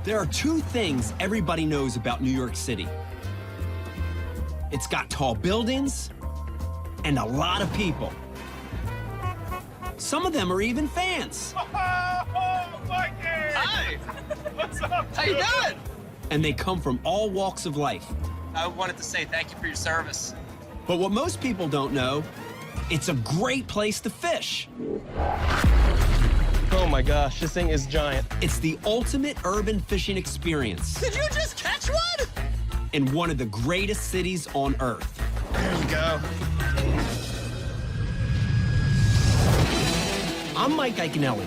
There are two things everybody knows about New York City. It's got tall buildings and a lot of people. Some of them are even fans. Oh, Mikey! Hi! What's up, How you doing? And they come from all walks of life. I wanted to say thank you for your service. But what most people don't know, it's a great place to fish. Oh my gosh, this thing is giant. It's the ultimate urban fishing experience Did you just catch one? in one of the greatest cities on Earth. There you go. I'm Mike Iaconelli.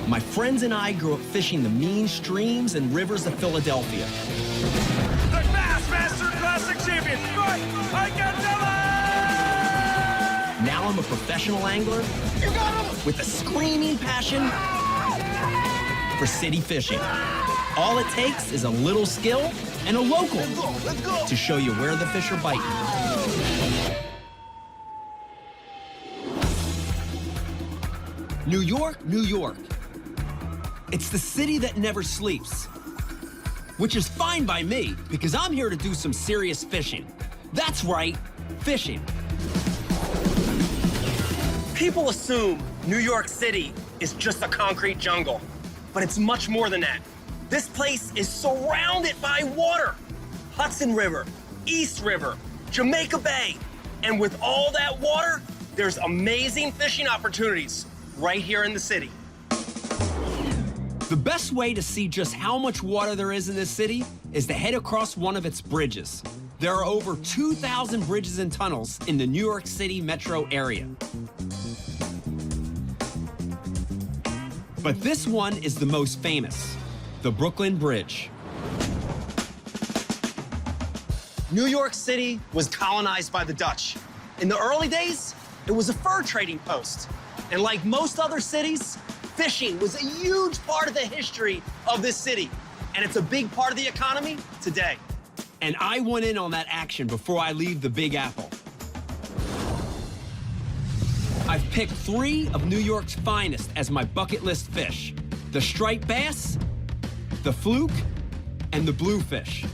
My friends and I grew up fishing the mean streams and rivers of Philadelphia. The Bassmaster Classic champion, Mike Iaconelli! Now I'm a professional angler You got him! with a screaming passion for city fishing. All it takes is a little skill and a local Let's go! to show you where the fish are biting. New York, New York. It's the city that never sleeps, which is fine by me because I'm here to do some serious fishing. That's right, fishing. People assume New York City is just a concrete jungle, but it's much more than that. This place is surrounded by water. Hudson River, East River, Jamaica Bay. And with all that water, there's amazing fishing opportunities right here in the city. The best way to see just how much water there is in this city is to head across one of its bridges. There are over 2,000 bridges and tunnels in the New York City metro area. But this one is the most famous, the Brooklyn Bridge. New York City was colonized by the Dutch. In the early days, it was a fur trading post. And like most other cities, fishing was a huge part of the history of this city. And it's a big part of the economy today. And I went in on that action before I leave the Big Apple. I've picked 3 of New York's finest as my bucket list fish: the striped bass, the fluke, and the bluefish.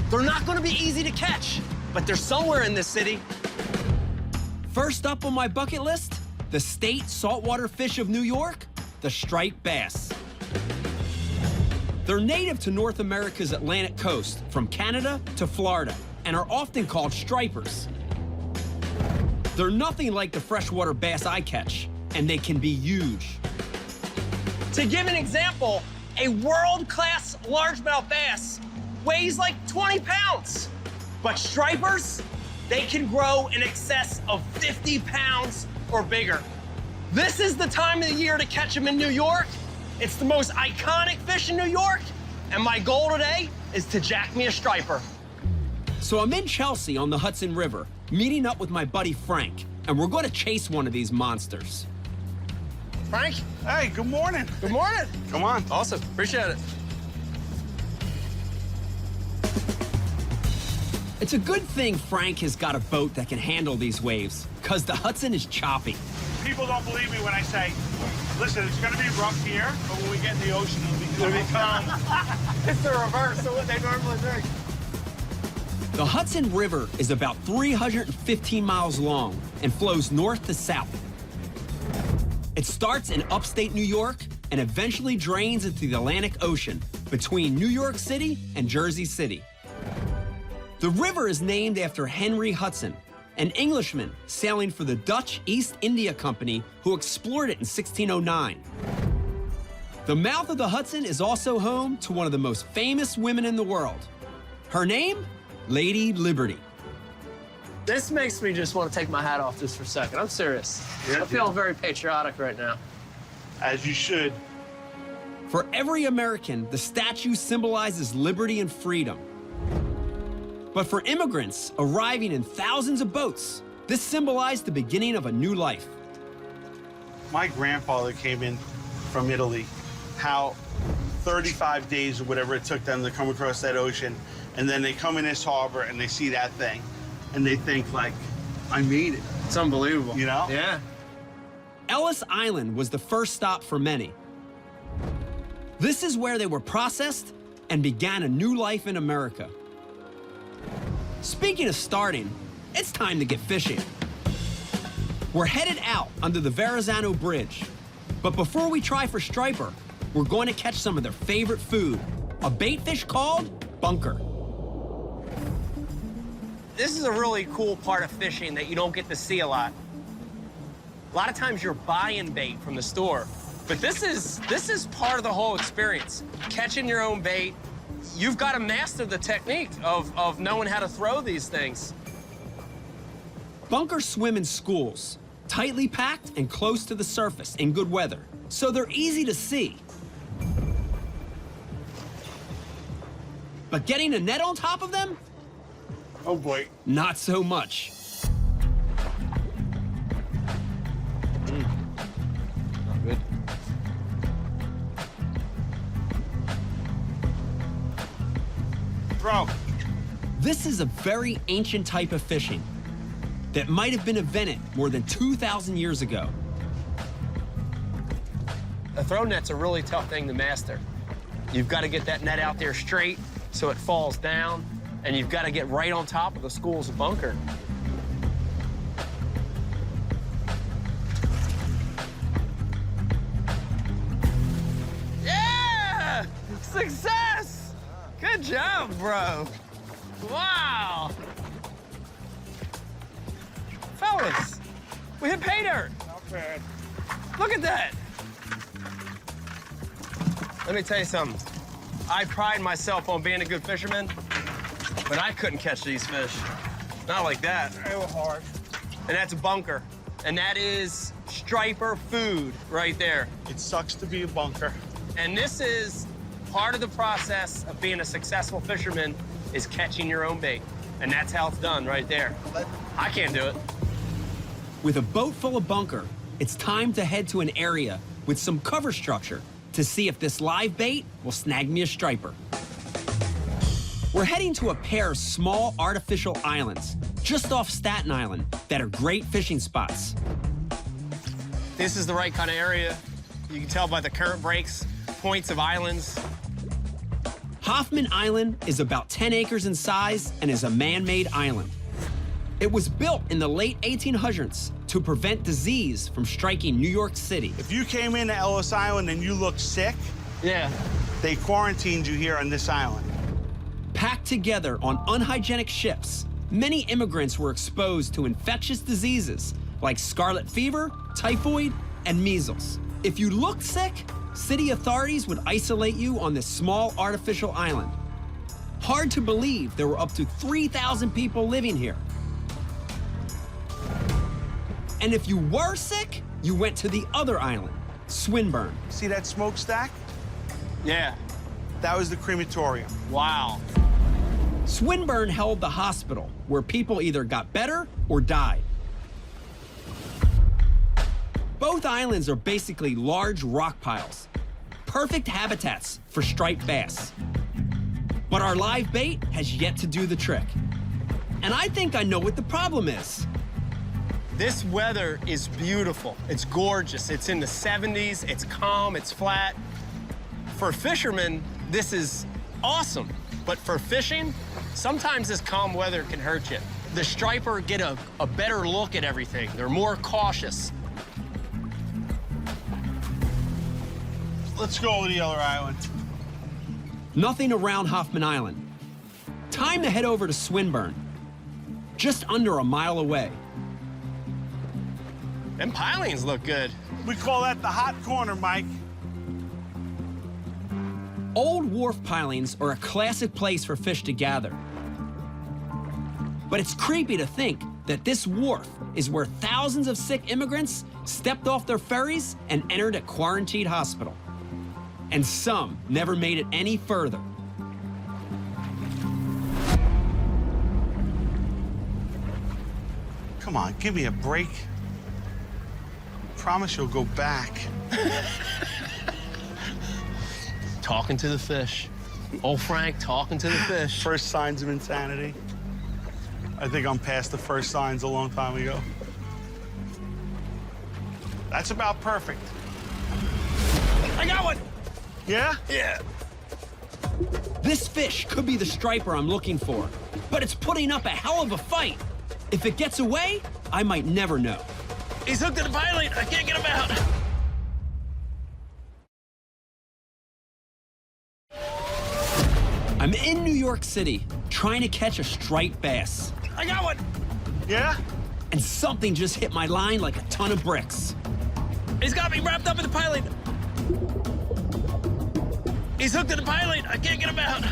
They're not gonna be easy to catch, but they're somewhere in this city. First up on my bucket list, the state saltwater fish of New York, the striped bass. They're native to North America's Atlantic coast, from Canada to Florida, and are often called stripers. They're nothing like the freshwater bass I catch, and they can be huge. To give an example, a world-class largemouth bass weighs like 20 pounds. But stripers, they can grow in excess of 50 pounds or bigger. This is the time of the year to catch them in New York. It's the most iconic fish in New York, and my goal today is to jack me a striper. So I'm in Chelsea on the Hudson River, meeting up with my buddy Frank, and we're going to chase one of these monsters. Frank? Hey, good morning. Good morning. Come on. Awesome. Appreciate it. It's a good thing Frank has got a boat that can handle these waves, because the Hudson is choppy. People don't believe me when I say, listen, it's gonna be rough here, but when we get in the ocean, it'll be calm. It's the reverse of what they normally think. The Hudson River is about 315 miles long and flows north to south. It starts in upstate New York and eventually drains into the Atlantic Ocean between New York City and Jersey City. The river is named after Henry Hudson, an Englishman sailing for the Dutch East India Company who explored it in 1609. The mouth of the Hudson is also home to one of the most famous women in the world. Her name? Lady Liberty. This makes me just want to take my hat off just for a second. I'm serious. Yeah, I feel very patriotic right now. As you should. For every American, the statue symbolizes liberty and freedom. But for immigrants arriving in thousands of boats, this symbolized the beginning of a new life. My grandfather came in from Italy, how 35 days or whatever it took them to come across that ocean, and then they come in this harbor and they see that thing, and they think, like, I made it. It's unbelievable. You know? Yeah. Ellis Island was the first stop for many. This is where they were processed and began a new life in America. Speaking of starting, it's time to get fishing. We're headed out under the Verrazano Bridge. But before we try for striper, we're going to catch some of their favorite food, a bait fish called bunker. This is a really cool part of fishing that you don't get to see a lot. A lot of times you're buying bait from the store, but this is part of the whole experience. Catching your own bait, you've got to master the technique of knowing how to throw these things. Bunkers swim in schools, tightly packed and close to the surface in good weather, so they're easy to see. But getting a net on top of them? Oh boy. Not so much. Not good. Throw. This is a very ancient type of fishing that might have been invented more than 2,000 years ago. A throw net's a really tough thing to master. You've got to get that net out there straight so it falls down, and you've got to get right on top of the school's bunker. Yeah! Success! Good job, bro. Wow! Fellas, we hit pay dirt. Not bad. Look at that. Let me tell you something. I pride myself on being a good fisherman, but I couldn't catch these fish. Not like that. They were hard. And that's a bunker. And that is striper food right there. It sucks to be a bunker. And this is part of the process of being a successful fisherman is catching your own bait. And that's how it's done right there. I can't do it. With a boat full of bunker, it's time to head to an area with some cover structure to see if this live bait will snag me a striper. We're heading to a pair of small artificial islands just off Staten Island that are great fishing spots. This is the right kind of area. You can tell by the current breaks, points of islands. Hoffman Island is about 10 acres in size and is a man-made island. It was built in the late 1800s to prevent disease from striking New York City. If you came into Ellis Island and you looked sick, Yeah. they quarantined you here on this island. Packed together on unhygienic ships, many immigrants were exposed to infectious diseases like scarlet fever, typhoid, and measles. If you looked sick, city authorities would isolate you on this small artificial island. Hard to believe there were up to 3,000 people living here. And if you were sick, you went to the other island, Swinburne. See that smokestack? Yeah. That was the crematorium. Wow. Swinburne held the hospital where people either got better or died. Both islands are basically large rock piles, perfect habitats for striped bass. But our live bait has yet to do the trick. And I think I know what the problem is. This weather is beautiful. It's gorgeous. It's in the 70s. It's calm. It's flat. For fishermen, this is awesome. But for fishing, sometimes this calm weather can hurt you. The striper get a better look at everything. They're more cautious. Let's go to the other island. Nothing around Hoffman Island. Time to head over to Swinburne, just under a mile away. Them pilings look good. We call that the hot corner, Mike. Old wharf pilings are a classic place for fish to gather. But it's creepy to think that this wharf is where thousands of sick immigrants stepped off their ferries and entered a quarantined hospital. And some never made it any further. Come on, give me a break. Promise you'll go back. Talking to the fish. Old Frank talking to the fish. First signs of insanity. I think I'm past the first signs a long time ago. That's about perfect. I got one. Yeah? Yeah. This fish could be the striper I'm looking for, but it's putting up a hell of a fight. If it gets away, I might never know. He's hooked to the pilot. I can't get him out. I'm in New York City, trying to catch a striped bass. I got one. Yeah? And something just hit my line like a ton of bricks. He's got me wrapped up in the pilot. He's hooked to the pilot. I can't get him out.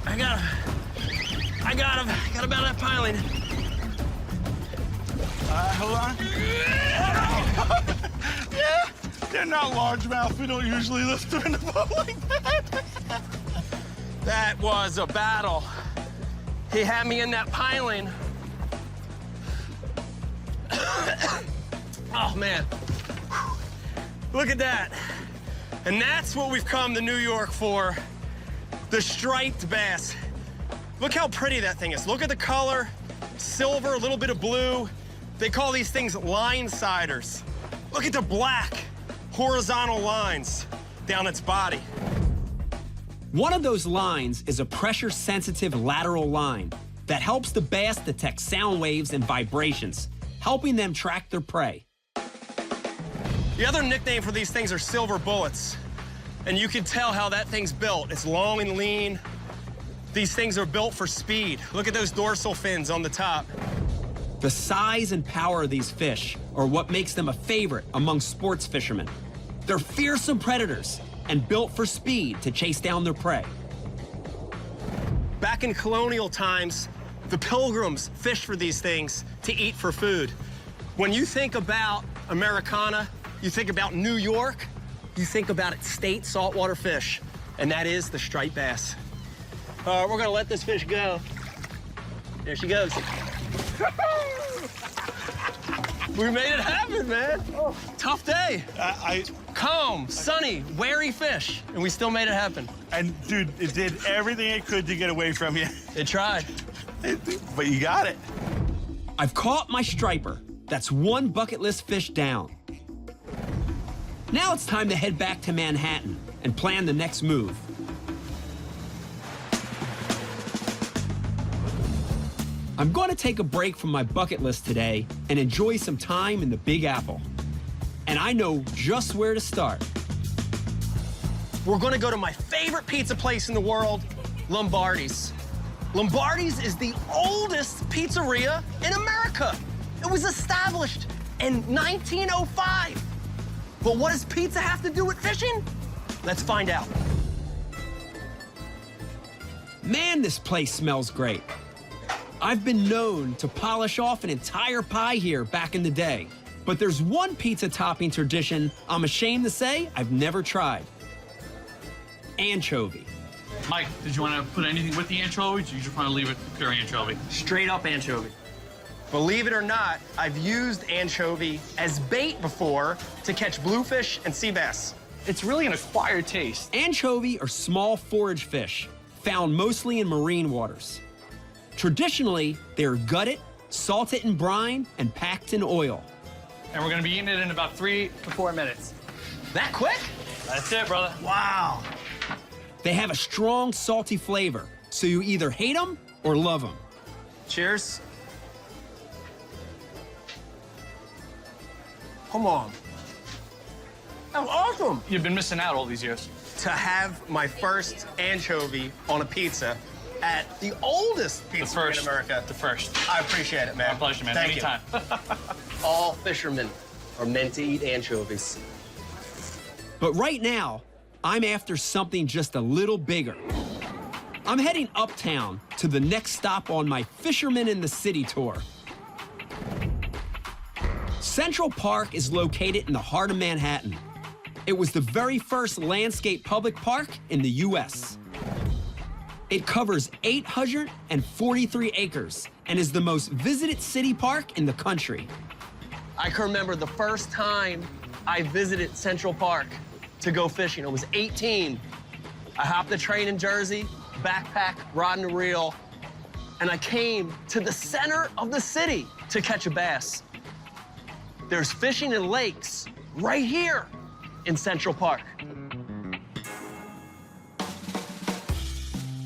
I got him. I got him. Got him out of that pilot. Hold on. Yeah? They're not largemouth. We don't usually lift them in the boat like that. That was a battle. He had me in that piling. Oh, man. Look at that. And that's what we've come to New York for, the striped bass. Look how pretty that thing is. Look at the color, silver, a little bit of blue. They call these things line siders. Look at the black horizontal lines down its body. One of those lines is a pressure-sensitive lateral line that helps the bass detect sound waves and vibrations, helping them track their prey. The other nickname for these things are silver bullets. And you can tell how that thing's built. It's long and lean. These things are built for speed. Look at those dorsal fins on the top. The size and power of these fish are what makes them a favorite among sports fishermen. They're fearsome predators and built for speed to chase down their prey. Back in colonial times, the pilgrims fished for these things to eat for food. When you think about Americana, you think about New York, you think about its state saltwater fish, and that is the striped bass. We're gonna let this fish go. There she goes. We made it happen, man. Oh, tough day. Calm, sunny, wary fish, and we still made it happen. And dude, it did everything it could to get away from you. It tried. But you got it. I've caught my striper. That's one bucket list fish down. Now it's time to head back to Manhattan and plan the next move. I'm going to take a break from my bucket list today and enjoy some time in the Big Apple. And I know just where to start. We're gonna go to my favorite pizza place in the world, Lombardi's. Lombardi's is the oldest pizzeria in America. It was established in 1905. But what does pizza have to do with fishing? Let's find out. Man, this place smells great. I've been known to polish off an entire pie here back in the day. But there's one pizza topping tradition I'm ashamed to say I've never tried. Anchovy. Mike, did you want to put anything with the anchovy? Or you just want to leave it pure anchovy? Straight up anchovy. Believe it or not, I've used anchovy as bait before to catch bluefish and sea bass. It's really an acquired taste. Anchovy are small forage fish found mostly in marine waters. Traditionally, they're gutted, salted in brine, and packed in oil. And we're going to be eating it in about 3 to 4 minutes. That quick? That's it, brother. Wow. They have a strong, salty flavor, so you either hate them or love them. Cheers. Come on. That was awesome. You've been missing out all these years. To have my first anchovy on a pizza at the oldest pizza in America. The first. I appreciate it, man. My pleasure, man. Thank Anytime. All fishermen are meant to eat anchovies. But right now, I'm after something just a little bigger. I'm heading uptown to the next stop on my Fisherman in the City tour. Central Park is located in the heart of Manhattan. It was the very first landscape public park in the U.S. It covers 843 acres and is the most visited city park in the country. I can remember the first time I visited Central Park to go fishing. I was 18. I hopped the train in Jersey, backpack, rod and reel, and I came to the center of the city to catch a bass. There's fishing in lakes right here. in Central Park.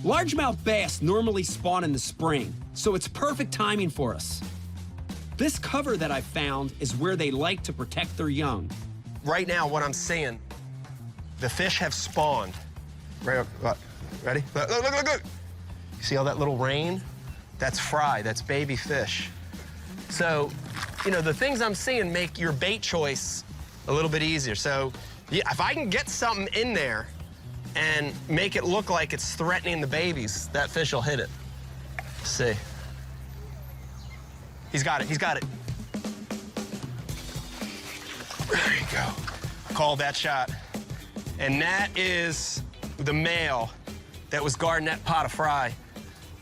Largemouth bass normally spawn in the spring, so it's perfect timing for us. This cover that I found is where they like to protect their young. Right now, what I'm seeing, the fish have spawned. Ready? Look, look, look, look, look. You see all that little rain? That's fry, that's baby fish. So, you know, the things I'm seeing make your bait choice a little bit easier. So, yeah, if I can get something in there and make it look like it's threatening the babies, that fish will hit it. Let's see. He's got it, he's got it. There you go. Called that shot. And that is the male that was guarding that pot of fry.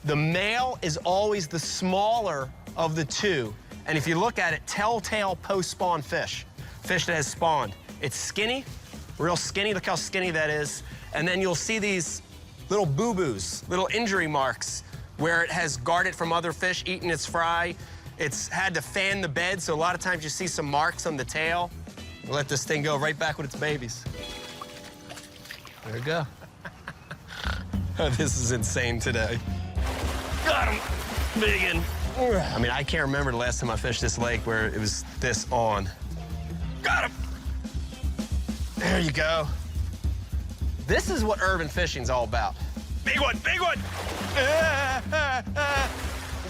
The male is always the smaller of the two. And if you look at it, telltale post-spawn fish, fish that has spawned. It's skinny, real skinny. Look how skinny that is. And then you'll see these little boo-boos, little injury marks where it has guarded from other fish eating its fry. It's had to fan the bed, so a lot of times you see some marks on the tail. We'll let this thing go right back with its babies. There we go. This is insane today. Got him, big one. I mean, I can't remember the last time I fished this lake where it was this on. Got him. There you go. This is what urban fishing's all about. Big one, big one.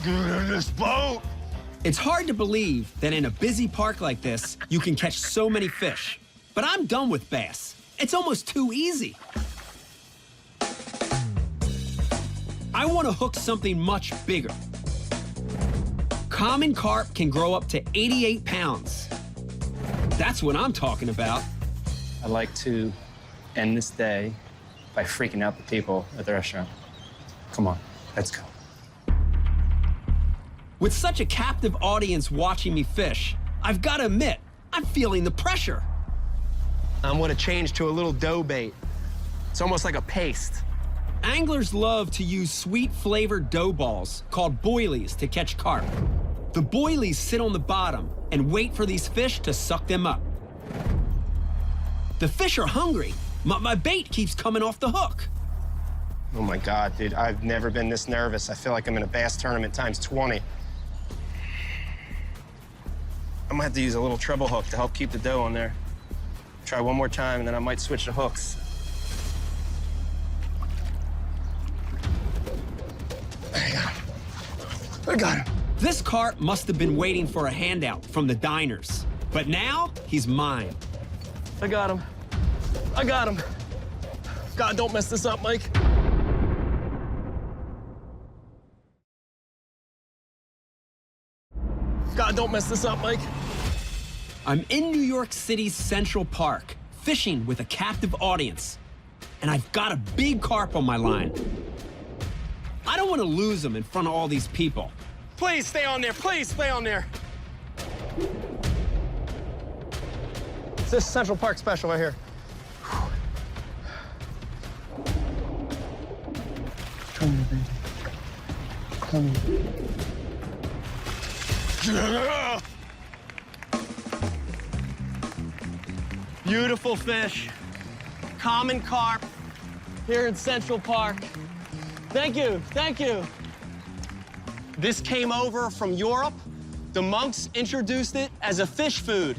Get in this boat. It's hard to believe that in a busy park like this, you can catch so many fish. But I'm done with bass. It's almost too easy. I want to hook something much bigger. Common carp can grow up to 88 pounds. That's what I'm talking about. I'd like to end this day by freaking out the people at the restaurant. Come on, let's go. With such a captive audience watching me fish, I've got to admit, I'm feeling the pressure. I'm gonna change to a little dough bait. It's almost like a paste. Anglers love to use sweet-flavored dough balls called boilies to catch carp. The boilies sit on the bottom and wait for these fish to suck them up. The fish are hungry, but my bait keeps coming off the hook. Oh my God, dude, I've never been this nervous. I feel like I'm in a bass tournament times 20. I'm gonna have to use a little treble hook to help keep the dough on there. Try one more time, and then I might switch to hooks. I got him. This carp must have been waiting for a handout from the diners, but now he's mine. I got him. I got him. God, don't mess this up, Mike. God, don't mess this up, Mike. I'm in New York City's Central Park, fishing with a captive audience, and I've got a big carp on my line. I don't want to lose him in front of all these people. Please stay on there, please stay on there. It's this Central Park special right here. Come here, baby. Come here. Beautiful fish. Common carp here in Central Park. Thank you, thank you. This came over from Europe. The monks introduced it as a fish food.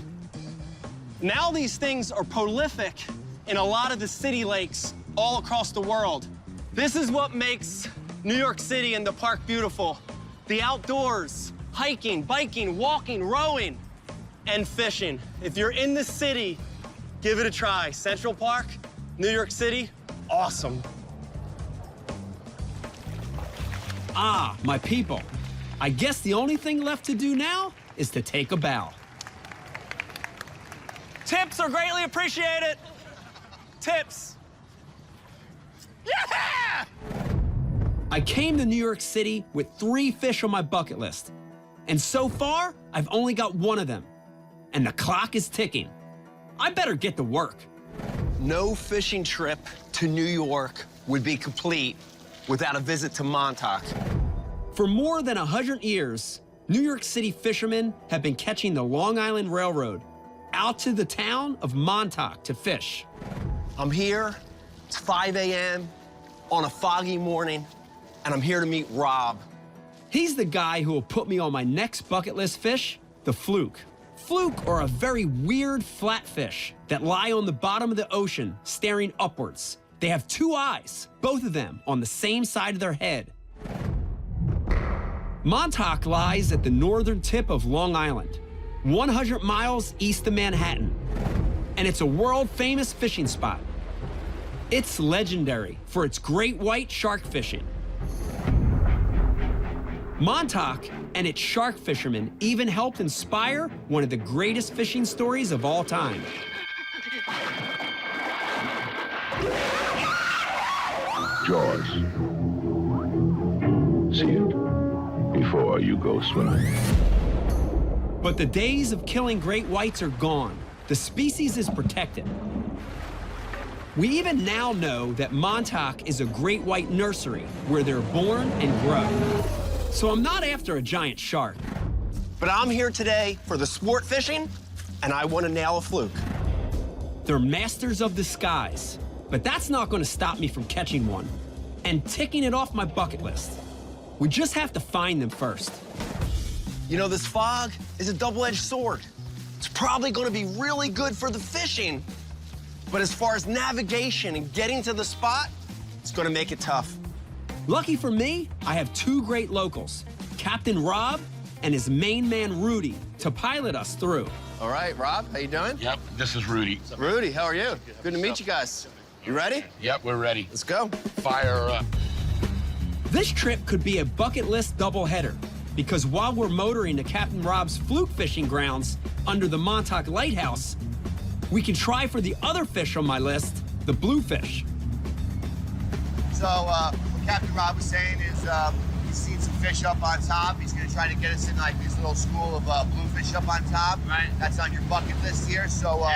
Now these things are prolific in a lot of the city lakes all across the world. This is what makes New York City and the park beautiful. The outdoors, hiking, biking, walking, rowing, and fishing. If you're in the city, give it a try. Central Park, New York City, awesome. Ah, my people. I guess the only thing left to do now is to take a bow. Tips are greatly appreciated. Tips. Yeah! I came to New York City with 3 fish on my bucket list. And so far, I've only got 1 of them. And the clock is ticking. I better get to work. No fishing trip to New York would be complete without a visit to Montauk. For more than 100 years, New York City fishermen have been catching the Long Island Railroad out to the town of Montauk to fish. I'm here, it's 5 a.m. on a foggy morning, and I'm here to meet Rob. He's the guy who will put me on my next bucket list fish, the fluke. Fluke are a very weird flatfish that lie on the bottom of the ocean, staring upwards. They have two eyes, both of them on the same side of their head. Montauk lies at the northern tip of Long Island, 100 miles east of Manhattan, and it's a world-famous fishing spot. It's legendary for its great white shark fishing. Montauk and its shark fishermen even helped inspire one of the greatest fishing stories of all time. Jaws. See it before you go swimming. But the days of killing great whites are gone. The species is protected. We even now know that Montauk is a great white nursery where they're born and grow. So I'm not after a giant shark. But I'm here today for the sport fishing, and I want to nail a fluke. They're masters of the skies, but that's not going to stop me from catching one and ticking it off my bucket list. We just have to find them first. You know, this fog is a double-edged sword. It's probably going to be really good for the fishing, but as far as navigation and getting to the spot, it's going to make it tough. Lucky for me, I have two great locals, Captain Rob and his main man, Rudy, to pilot us through. All right, Rob, how you doing? Yep, this is Rudy. Rudy, how are you? Good to meet you guys. You ready? Yep, we're ready. Let's go. Fire up. This trip could be a bucket list doubleheader, because while we're motoring to Captain Rob's fluke fishing grounds under the Montauk Lighthouse, we can try for the other fish on my list, the bluefish. So what Captain Rob was saying is he's seen some fish up on top. He's gonna try to get us in like this little school of bluefish up on top. Right. That's on your bucket list here. So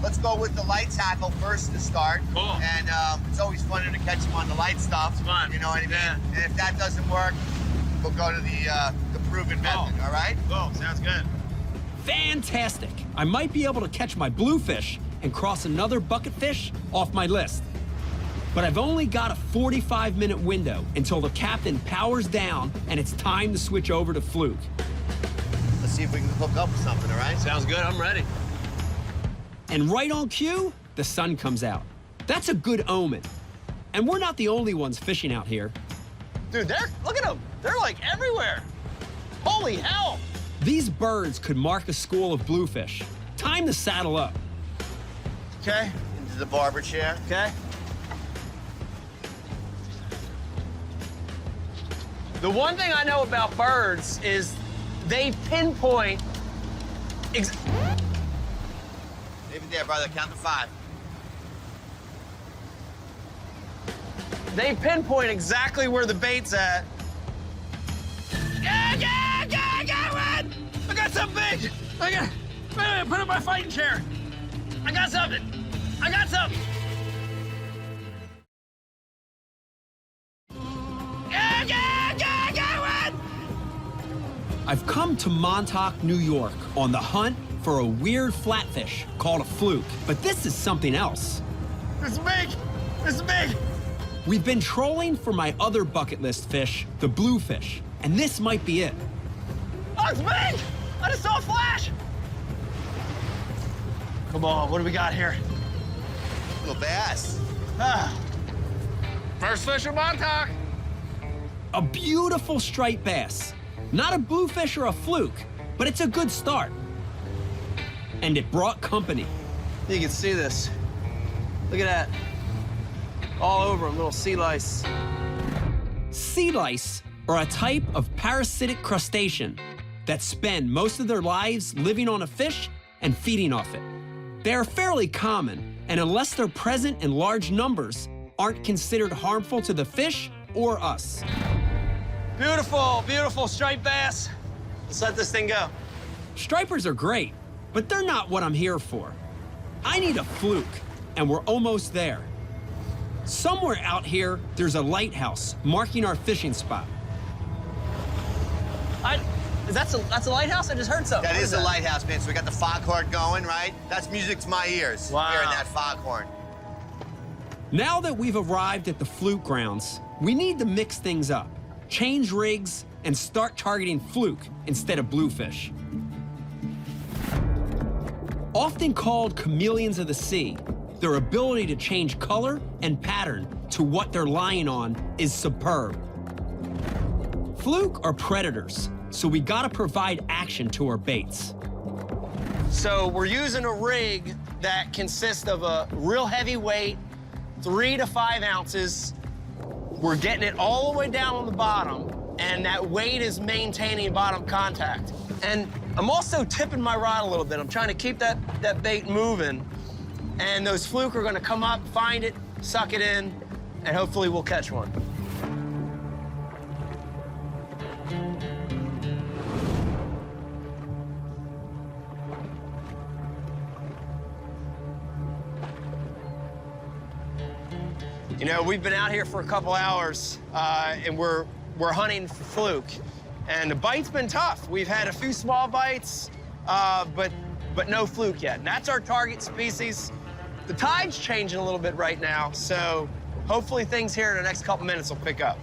let's go with the light tackle first to start. Cool. And it's always funner to catch them on the light stuff. It's fun. You know what I mean? Yeah. And if that doesn't work, we'll go to the proven method. All right? Cool, sounds good. Fantastic. I might be able to catch my bluefish and cross another bucket fish off my list. But I've only got a 45-minute window until the captain powers down and it's time to switch over to fluke. Let's see if we can hook up with something. All right? Sounds good, I'm ready. And right on cue, the sun comes out. That's a good omen. And we're not the only ones fishing out here. Dude, look at them. They're like everywhere. Holy hell. These birds could mark a school of bluefish. Time to saddle up. Okay, Into the barber chair. okay. The one thing I know about birds is they pinpoint Leave it there, brother. Count to 5. They pinpoint exactly where the bait's at. Yeah, I got one! I got something big! Wait a minute, put up my fighting chair. I got something. I got something. I got one! I've come to Montauk, New York on the hunt for a weird flatfish called a fluke. But this is something else. This is big. This is big. We've been trolling for my other bucket list fish, the bluefish, and this might be it. Oh, it's big! I just saw a flash. Come on, what do we got here? Little bass. First fish in Montauk. A beautiful striped bass. Not a bluefish or a fluke, but it's a good start. And it brought company. You can see this. Look at that. All over them, little sea lice. Sea lice are a type of parasitic crustacean that spend most of their lives living on a fish and feeding off it. They are fairly common, and unless they're present in large numbers, aren't considered harmful to the fish or us. Beautiful, beautiful striped bass. Let's let this thing go. Stripers are great, but they're not what I'm here for. I need a fluke, and we're almost there. Somewhere out here, there's a lighthouse marking our fishing spot. That's a lighthouse? I just heard something. That What is a lighthouse, man. So we got the foghorn going, right? That's music to my ears, Wow. hearing that foghorn. Now that we've arrived at the Fluke grounds, we need to mix things up, change rigs, and start targeting fluke instead of bluefish. Often called chameleons of the sea, their ability to change color and pattern to what they're lying on is superb. Fluke are predators, so we gotta provide action to our baits. So we're using a rig that consists of a real heavy weight, 3 to 5 ounces. We're getting it all the way down on the bottom, and that weight is maintaining bottom contact. And I'm also tipping my rod a little bit. I'm trying to keep that bait moving. And those fluke are gonna come up, find it, suck it in, and hopefully we'll catch one. You know, we've been out here for a couple hours, and we're hunting for fluke. And the bite's been tough. We've had a few small bites, but no fluke yet. And that's our target species. The tide's changing a little bit right now, so hopefully things here in the next couple minutes will pick up.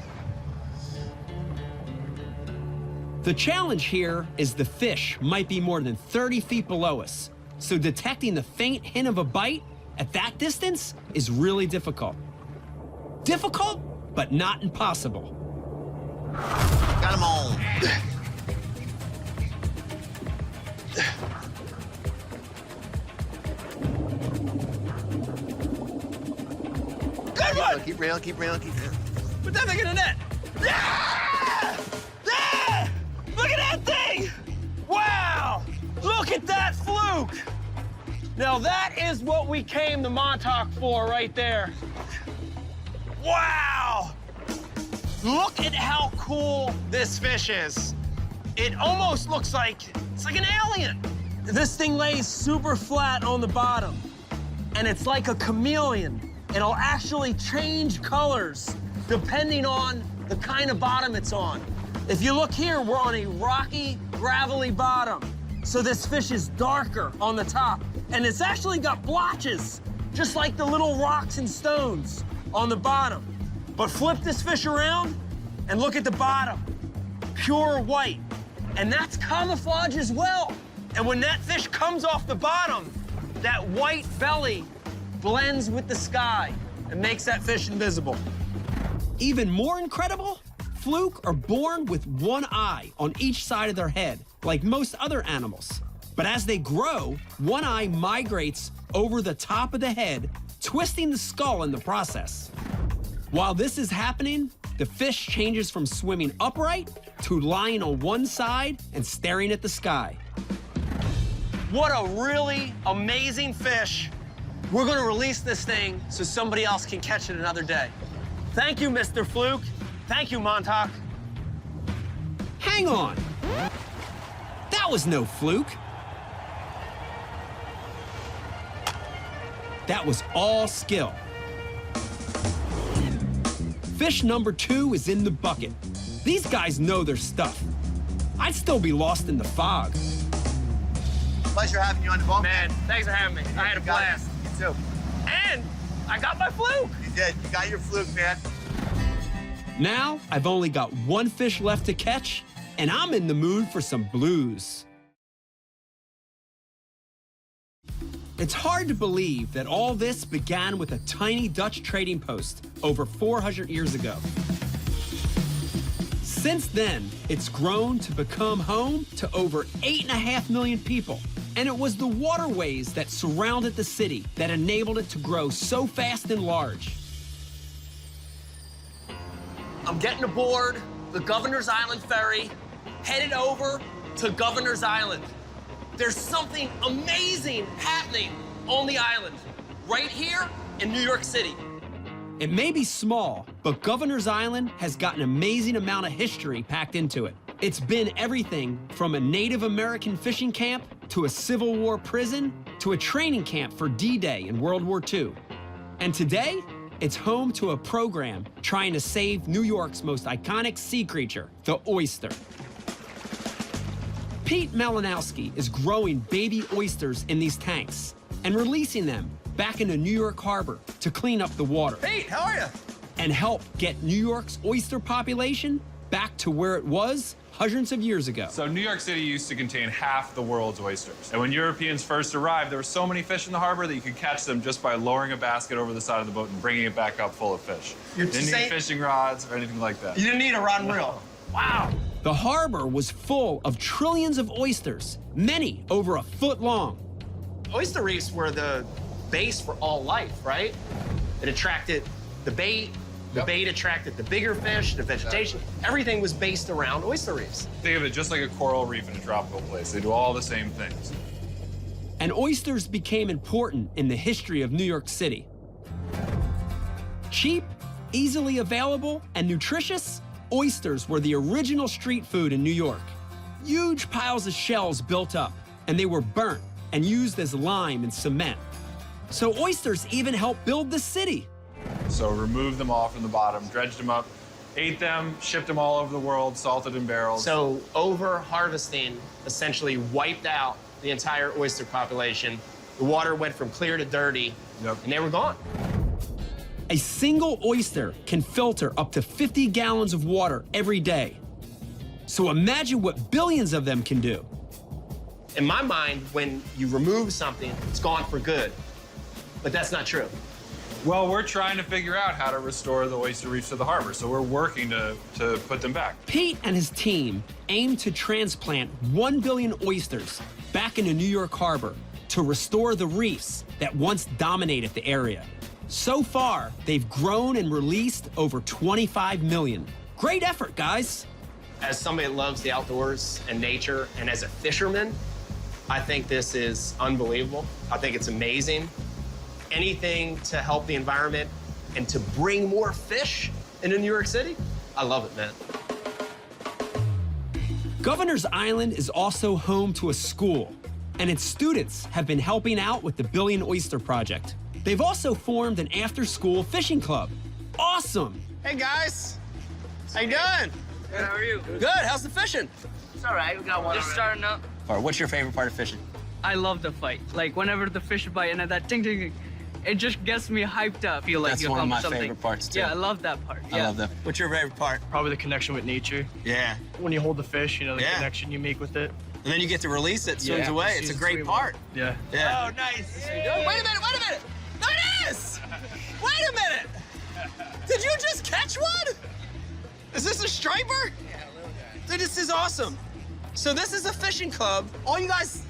The challenge here is the fish might be more than 30 feet below us, so detecting the faint hint of a bite at that distance is really difficult. Difficult, but not impossible. Got him on. Good one! Keep reeling, keep reeling, keep reeling. Put that thing in the net. Yeah! Yeah! Look at that thing! Wow! Look at that fluke! Now that is what we came to Montauk for right there. Wow! Look at how cool this fish is. It almost looks like, it's like an alien. This thing lays super flat on the bottom, and it's like a chameleon. It'll actually change colors depending on the kind of bottom it's on. If you look here, we're on a rocky, gravelly bottom. So this fish is darker on the top, and it's actually got blotches, just like the little rocks and stones on the bottom. But flip this fish around and look at the bottom, pure white. And that's camouflage as well. And when that fish comes off the bottom, that white belly blends with the sky and makes that fish invisible. Even more incredible, fluke are born with one eye on each side of their head, like most other animals. But as they grow, one eye migrates over the top of the head, twisting the skull in the process. While this is happening, the fish changes from swimming upright to lying on one side and staring at the sky. What a really amazing fish. We're gonna release this thing so somebody else can catch it another day. Thank you, Mr. Fluke. Thank you, Montauk. Hang on. That was no fluke. That was all skill. Fish number 2 is in the bucket. These guys know their stuff. I'd still be lost in the fog. Pleasure having you on the boat, Man, thanks for having me. I had a blast. You too. And I got my fluke. You did. You got your fluke, man. Now, I've only got one fish left to catch, and I'm in the mood for some blues. It's hard to believe that all this began with a tiny Dutch trading post over 400 years ago. Since then, it's grown to become home to over 8.5 million people. And it was the waterways that surrounded the city that enabled it to grow so fast and large. I'm getting aboard the Governor's Island ferry, headed over to Governor's Island. There's something amazing happening on the island, right here in New York City. It may be small, but Governor's Island has got an amazing amount of history packed into it. It's been everything from a Native American fishing camp to a Civil War prison to a training camp for D-Day in World War II. And today, it's home to a program trying to save New York's most iconic sea creature, the oyster. Pete Malinowski is growing baby oysters in these tanks and releasing them back into New York Harbor to clean up the water. Pete, how are you? And help get New York's oyster population back to where it was hundreds of years ago. So New York City used to contain half the world's oysters. And when Europeans first arrived, there were so many fish in the harbor that you could catch them just by lowering a basket over the side of the boat and bringing it back up full of fish. You're Didn't need fishing rods or anything like that. You didn't need a rod and reel. Wow. The harbor was full of trillions of oysters, many over a foot long. Oyster reefs were the base for all life, right? It attracted the bait. The bait attracted the bigger fish, the vegetation. Everything was based around oyster reefs. Think of it just like a coral reef in a tropical place. They do all the same things. And oysters became important in the history of New York City. Cheap, easily available, and nutritious, oysters were the original street food in New York. Huge piles of shells built up, and they were burnt and used as lime and cement. So oysters even helped build the city. So removed them all from the bottom, dredged them up, ate them, shipped them all over the world, salted in barrels. So over-harvesting essentially wiped out the entire oyster population. The water went from clear to dirty, and they were gone. A single oyster can filter up to 50 gallons of water every day. So imagine what billions of them can do. In my mind, when you remove something, it's gone for good. But that's not true. Well, we're trying to figure out how to restore the oyster reefs to the harbor, so we're working to put them back. Pete and his team aim to transplant 1 billion oysters back into New York Harbor to restore the reefs that once dominated the area. So far, they've grown and released over 25 million. Great effort, guys. As somebody that loves the outdoors and nature, and as a fisherman, I think this is unbelievable. I think it's amazing. Anything to help the environment and to bring more fish into New York City, I love it, man. Governor's Island is also home to a school, and its students have been helping out with the Billion Oyster Project. They've also formed an after-school fishing club. Awesome! Hey, guys. How you doing? Good, how are you? Good. How's the fishing? It's all right, we got one. Just starting up. All right, what's your favorite part of fishing? I love the fight. Like, whenever the fish bite and that ting, ting, ting, it just gets me hyped up. Feel like That's you one of my accomplished something. favorite parts, too. Yeah, I love that part. I love that. What's your favorite part? Probably the connection with nature. Yeah. When you hold the fish, you know, the Yeah. connection you make with it. And then you get to release it, swims away. It's a great part. Yeah. Yeah. Oh, nice. Wait a minute. There it is! Wait a minute! Did you just catch one? Is this a striper? Yeah, a little guy. Dude, this is awesome. So this is a fishing club. All you guys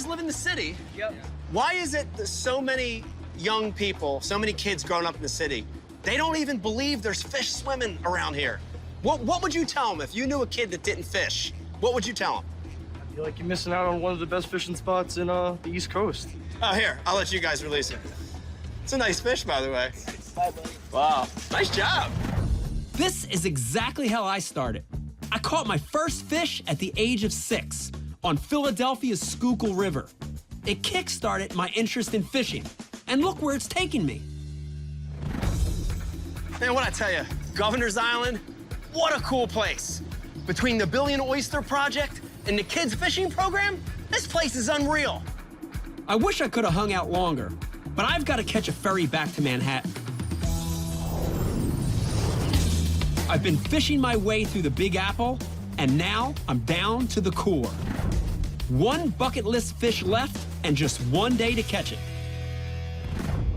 live in the city. Yep. Why is it that so many young people, so many kids growing up in the city, they don't even believe there's fish swimming around here? What would you tell them if you knew a kid that didn't fish? What would you tell them? I feel like you're missing out on one of the best fishing spots in the East Coast. Oh, here, I'll let you guys release it. It's a nice fish, by the way. Wow, nice job. This is exactly how I started. I caught my first fish at the age of 6 on Philadelphia's Schuylkill River. It kick-started my interest in fishing, and look where it's taken me. Man, what I tell you, Governor's Island, what a cool place. Between the Billion Oyster Project and the kids fishing program, this place is unreal. I wish I could have hung out longer, but I've got to catch a ferry back to Manhattan. I've been fishing my way through the Big Apple, and now I'm down to the core. One bucket list fish left and just one day to catch it.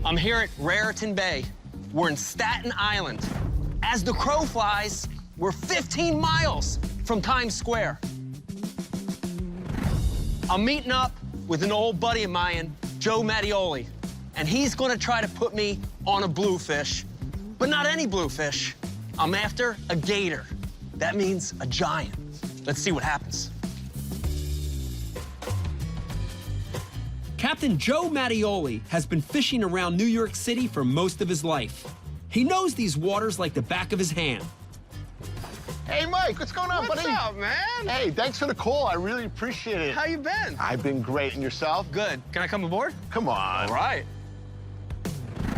I'm here at Raritan Bay. We're in Staten Island. As the crow flies, we're 15 miles from Times Square. I'm meeting up with an old buddy of mine, Joe Mattioli, and he's gonna try to put me on a bluefish, but not any bluefish. I'm after a gator. That means a giant. Let's see what happens. Captain Joe Mattioli has been fishing around New York City for most of his life. He knows these waters like the back of his hand. Hey, Mike, what's going on, buddy? What's up, man? Hey, thanks for the call. I really appreciate it. How you been? I've been great. And yourself? Good. Can I come aboard? Come on. All right.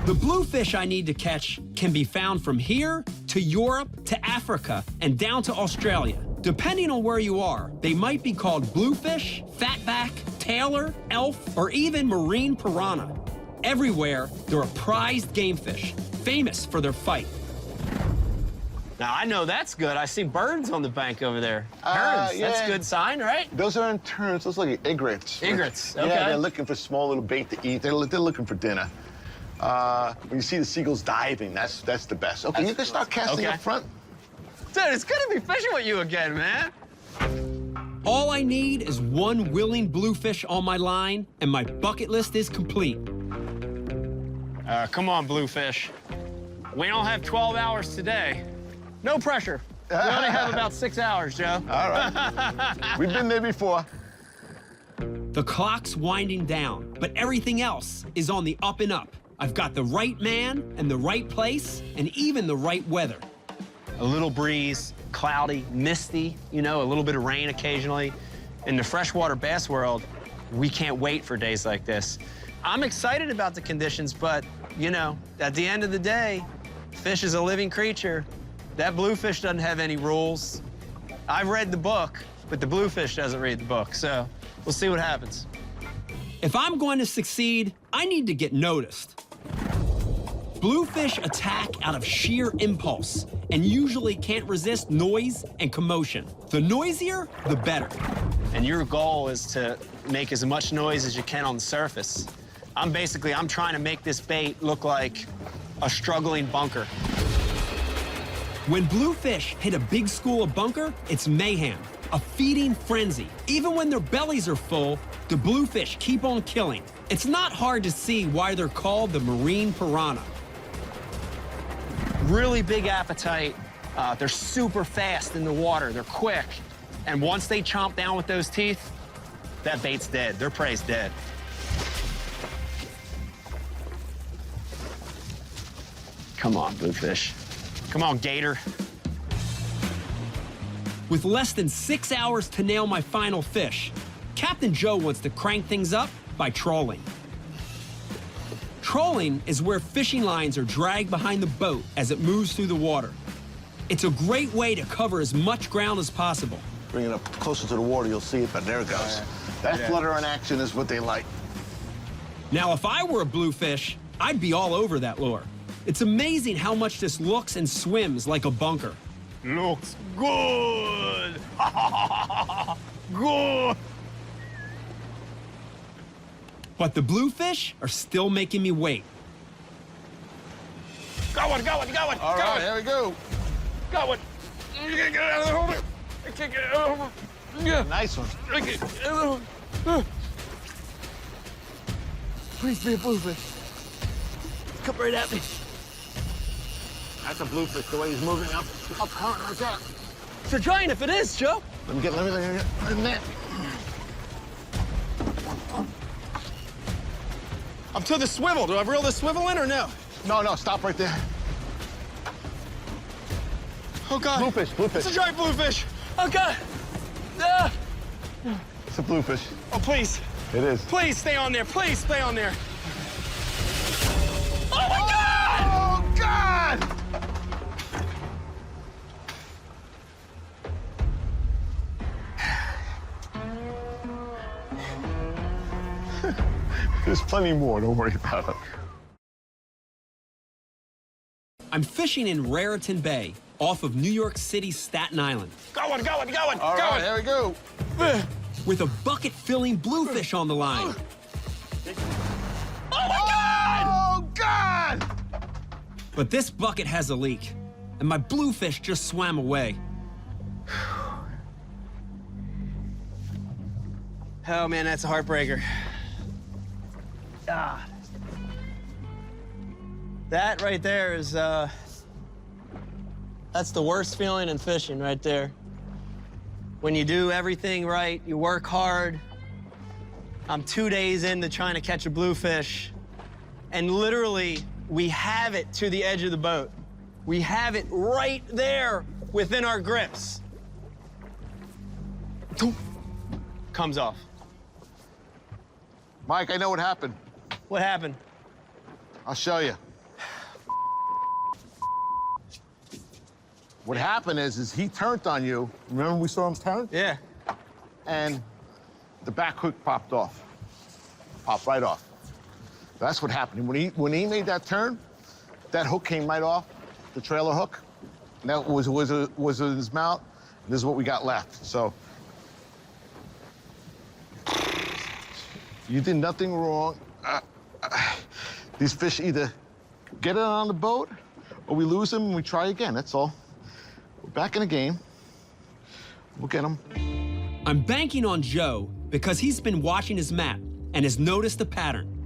The bluefish I need to catch can be found from here to Europe to Africa and down to Australia. Depending on where you are, they might be called bluefish, fatback, tailor, elf, or even marine piranha. Everywhere, they're a prized game fish, famous for their fight. Now, I know that's good. I see birds on the bank over there. Terns, yeah. that's a good sign, right? Those aren't terns. Those look like egrets. Egrets, okay. Yeah, they're looking for small little bait to eat. They're looking for dinner. When you see the seagulls diving, that's the best. Okay, you can start casting up front. Dude, it's good to be fishing with you again, man. All I need is one willing bluefish on my line, and my bucket list is complete. Come on, Bluefish. We don't have 12 hours today. No pressure. We only have about 6 hours, Joe. All right. We've been there before. The clock's winding down, but everything else is on the up and up. I've got the right man and the right place and even the right weather. A little breeze, cloudy, misty, you know, a little bit of rain occasionally. In the freshwater bass world, we can't wait for days like this. I'm excited about the conditions, but, you know, at the end of the day, fish is a living creature. That bluefish doesn't have any rules. I've read the book, but the bluefish doesn't read the book, so we'll see what happens. If I'm going to succeed, I need to get noticed. Bluefish attack out of sheer impulse and usually can't resist noise and commotion. The noisier, the better. And your goal is to make as much noise as you can on the surface. I'm trying to make this bait look like a struggling bunker. When bluefish hit a big school of bunker, it's mayhem, a feeding frenzy. Even when their bellies are full, the bluefish keep on killing. It's not hard to see why they're called the marine piranha. Really big appetite. They're super fast in the water. They're quick. And once they chomp down with those teeth, that bait's dead. Their prey's dead. Come on, bluefish. Come on, gator. With less than 6 hours to nail my final fish, Captain Joe wants to crank things up by trolling. Trolling is where fishing lines are dragged behind the boat as it moves through the water. It's a great way to cover as much ground as possible. Bring it up closer to the water, you'll see it, but there it goes. That flutter in action is what they like. Now, if I were a bluefish, I'd be all over that lure. It's amazing how much this looks and swims like a bunker. Looks good. Good. But the bluefish are still making me wait. Going. All right, there we go. Going. You can't get out of the hole. I can't get out of the hole. Yeah. Nice one. I can't get out of the hole. Please be a bluefish. Come right at me. That's a bluefish, the way he's moving up current like that. It's a giant if it is, Joe. Let me get that. I'm to the swivel. Do I reel the swivel in or no? No, stop right there. Oh, God. Bluefish. It's a giant bluefish. Oh, God. It's a bluefish. Oh, please. It is. Please stay on there. Please stay on there. Oh, my God! Oh, God! There's plenty more, don't worry about it. I'm fishing in Raritan Bay, off of New York City's Staten Island. Going. All right, there we go. With a bucket-filling bluefish on the line. Oh, my God! Oh, God! But this bucket has a leak, and my bluefish just swam away. Oh, man, that's a heartbreaker. Ah. That right there is, that's the worst feeling in fishing right there. When you do everything right, you work hard. I'm 2 days into trying to catch a bluefish, and literally, we have it to the edge of the boat. We have it right there within our grips. Comes off. Mike, I know what happened. What happened? I'll show you. What happened is he turned on you. Remember we saw him turn? Yeah. And the back hook popped off. Popped right off. That's what happened. When he made that turn, that hook came right off, the trailer hook. And that was in his mouth. This is what we got left. So you did nothing wrong. These fish either get it on the boat or we lose them and we try again. That's all. We're back in the game. We'll get them. I'm banking on Joe because he's been watching his map and has noticed a pattern.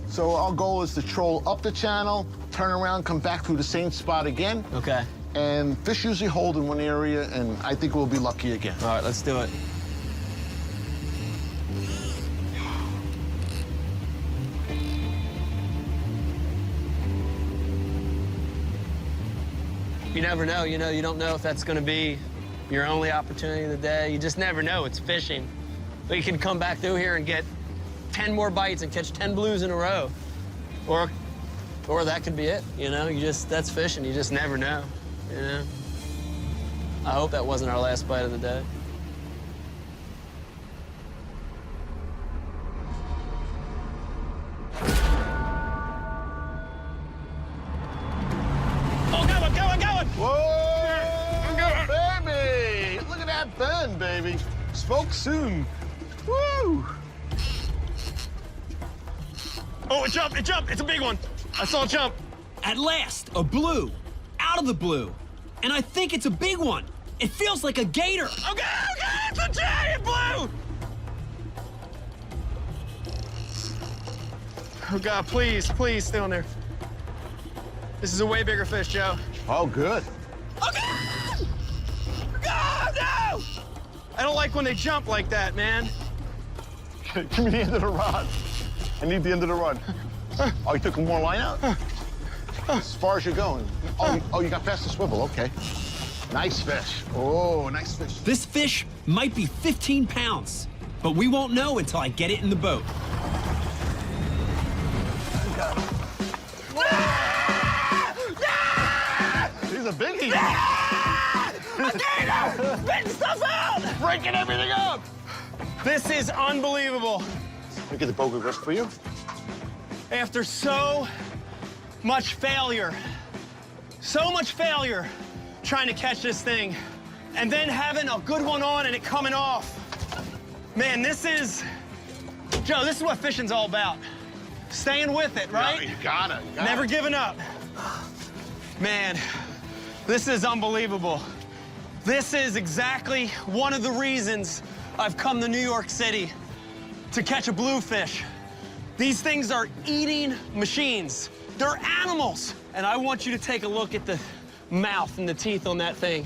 So our goal is to troll up the channel, turn around, come back through the same spot again. Okay. And fish usually hold in one area, and I think we'll be lucky again. All right, let's do it. You never know, you don't know if that's gonna be your only opportunity of the day. You just never know, it's fishing. But you can come back through here and get 10 more bites and catch 10 blues in a row. Or that could be it, that's fishing, you just never know, I hope that wasn't our last bite of the day. Oh, got one! Whoa, baby! Look at that bend, baby. Spoke soon. Woo! Oh, it jumped! It's a big one. I saw it jump. At last, a blue, out of the blue. And I think it's a big one. It feels like a gator. Okay, it's a giant blue! Oh, God, please stay on there. This is a way bigger fish, Joe. Oh, good. Okay! God, no! I don't like when they jump like that, man. Give me the end of the rod. I need the end of the rod. Oh, you took more line out? As far as you're going. Oh, you got past the swivel, okay. Nice fish. Oh, nice fish. This fish might be 15 pounds, but we won't know until I get it in the boat. He's a biggie. A gator! Spitting stuff out! Breaking everything up. This is unbelievable. Let me get the boat grip for you. After so much failure trying to catch this thing, and then having a good one on and it coming off. Man, Joe, this is what fishing's all about. Staying with it, right? You got it. Never giving up. Man, this is unbelievable. This is exactly one of the reasons I've come to New York City to catch a bluefish. These things are eating machines. They're animals. And I want you to take a look at the mouth and the teeth on that thing.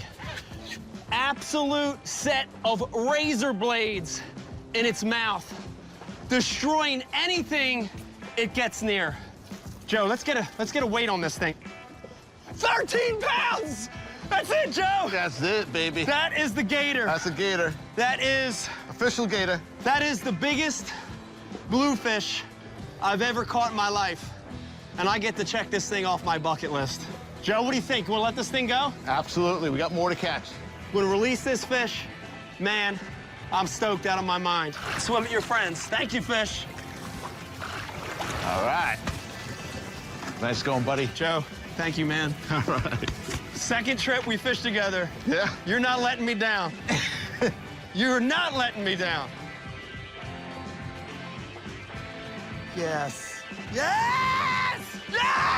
Absolute set of razor blades in its mouth, destroying anything it gets near. Joe, let's get a weight on this thing. 13 pounds! That's it, Joe! That's it, baby. That is the gator. That's a gator. That is... Official gator. That is the biggest bluefish I've ever caught in my life. And I get to check this thing off my bucket list. Joe, what do you think? Wanna let this thing go? Absolutely, we got more to catch. Wanna release this fish? Man, I'm stoked out of my mind. Swim with your friends. Thank you, fish. All right. Nice going, buddy. Joe, thank you, man. All right. Second trip we fished together. Yeah? You're not letting me down. You're not letting me down. Yes. Yes! Yes!